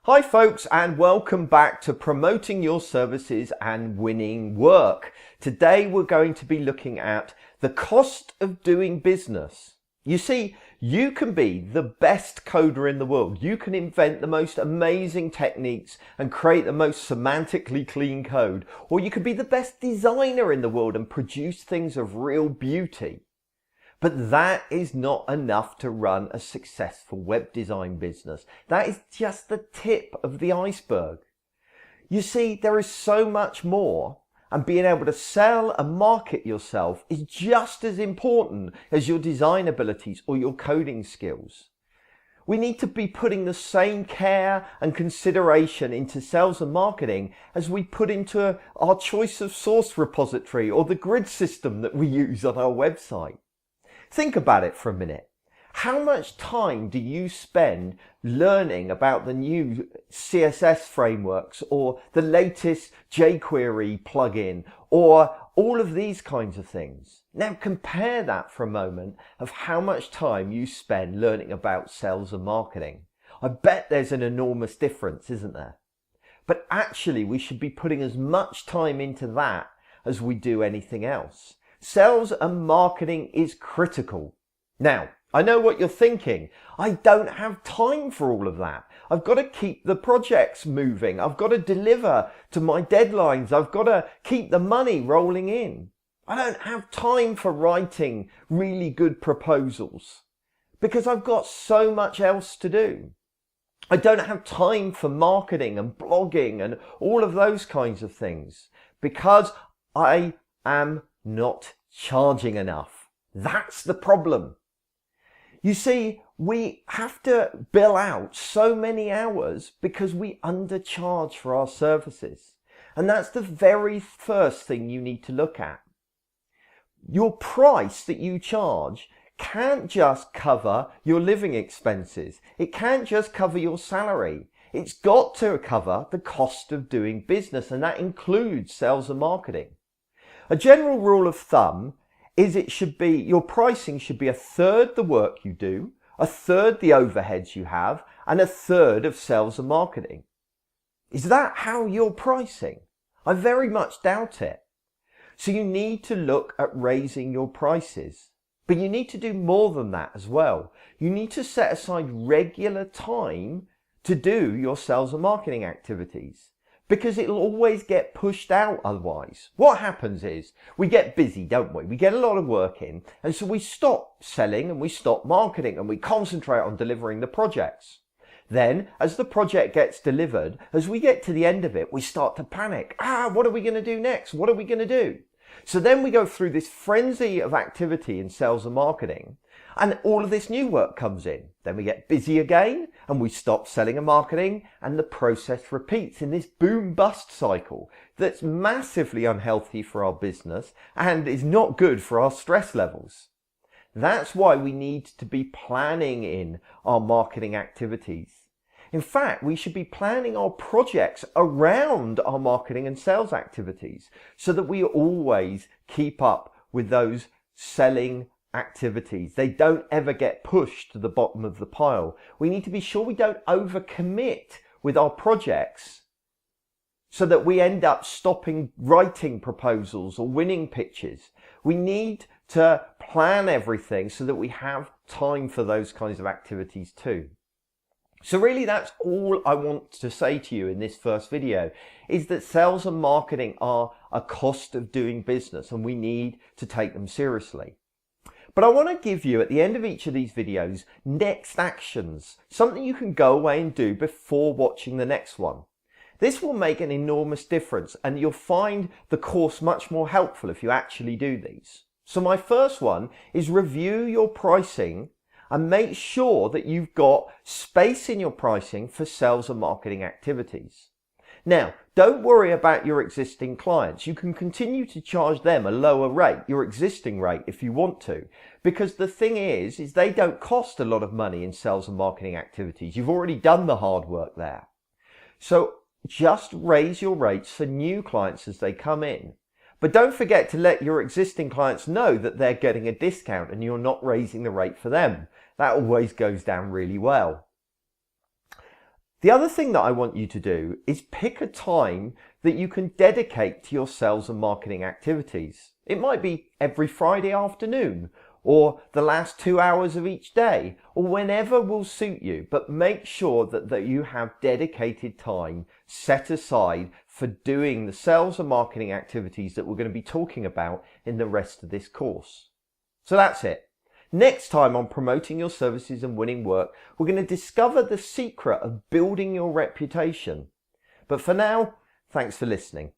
Hi folks, and welcome back to Promoting Your Services and Winning Work. Today we're going to be looking at the cost of doing business. You see, you can be the best coder in the world. You can invent the most amazing techniques and create the most semantically clean code. Or you could be the best designer in the world and produce things of real beauty. But that is not enough to run a successful web design business. That is just the tip of the iceberg. You see, there is so much more, and being able to sell and market yourself is just as important as your design abilities or your coding skills. We need to be putting the same care and consideration into sales and marketing as we put into our choice of source repository or the grid system that we use on our website. Think about it for a minute. How much time do you spend learning about the new CSS frameworks or the latest jQuery plugin or all of these kinds of things? Now compare that for a moment of how much time you spend learning about sales and marketing. I bet there's an enormous difference, isn't there? But actually we should be putting as much time into that as we do anything else. Sales and marketing is critical. Now, I know what you're thinking. I don't have time for all of that. I've got to keep the projects moving. I've got to deliver to my deadlines. I've got to keep the money rolling in. I don't have time for writing really good proposals because I've got so much else to do. I don't have time for marketing and blogging and all of those kinds of things because I am not charging enough. That's the problem. You see, we have to bill out so many hours because we undercharge for our services. And that's the very first thing you need to look at. Your price that you charge can't just cover your living expenses. It can't just cover your salary. It's got to cover the cost of doing business, and that includes sales and marketing. A general rule of thumb is your pricing should be a third the work you do, a third the overheads you have, and a third of sales and marketing. Is that how you're pricing? I very much doubt it. So you need to look at raising your prices. But you need to do more than that as well. You need to set aside regular time to do your sales and marketing activities, because it'll always get pushed out otherwise. What happens is we get busy, don't we? We get a lot of work in, and so we stop selling and we stop marketing and we concentrate on delivering the projects. Then, as the project gets delivered, as we get to the end of it, we start to panic. What are we going to do next? What are we going to do? So then we go through this frenzy of activity in sales and marketing, and all of this new work comes in. Then we get busy again and we stop selling and marketing, and the process repeats in this boom-bust cycle that's massively unhealthy for our business and is not good for our stress levels. That's why we need to be planning in our marketing activities. In fact, we should be planning our projects around our marketing and sales activities so that we always keep up with those selling activities. They don't ever get pushed to the bottom of the pile. We need to be sure we don't overcommit with our projects so that we end up stopping writing proposals or winning pitches. We need to plan everything so that we have time for those kinds of activities too. So really that's all I want to say to you in this first video, is that sales and marketing are a cost of doing business and we need to take them seriously. But I want to give you at the end of each of these videos next actions, something you can go away and do before watching the next one. This will make an enormous difference and you'll find the course much more helpful if you actually do these. So my first one is review your pricing and make sure that you've got space in your pricing for sales and marketing activities. Now, don't worry about your existing clients. You can continue to charge them a lower rate, your existing rate, if you want to, because the thing is they don't cost a lot of money in sales and marketing activities. You've already done the hard work there. So just raise your rates for new clients as they come in. But don't forget to let your existing clients know that they're getting a discount and you're not raising the rate for them. That always goes down really well. The other thing that I want you to do is pick a time that you can dedicate to your sales and marketing activities. It might be every Friday afternoon, or the last 2 hours of each day, or whenever will suit you, but make sure that you have dedicated time set aside for doing the sales and marketing activities that we're going to be talking about in the rest of this course. So that's it. Next time on Promoting Your Services and Winning Work, we're going to discover the secret of building your reputation. But for now, thanks for listening.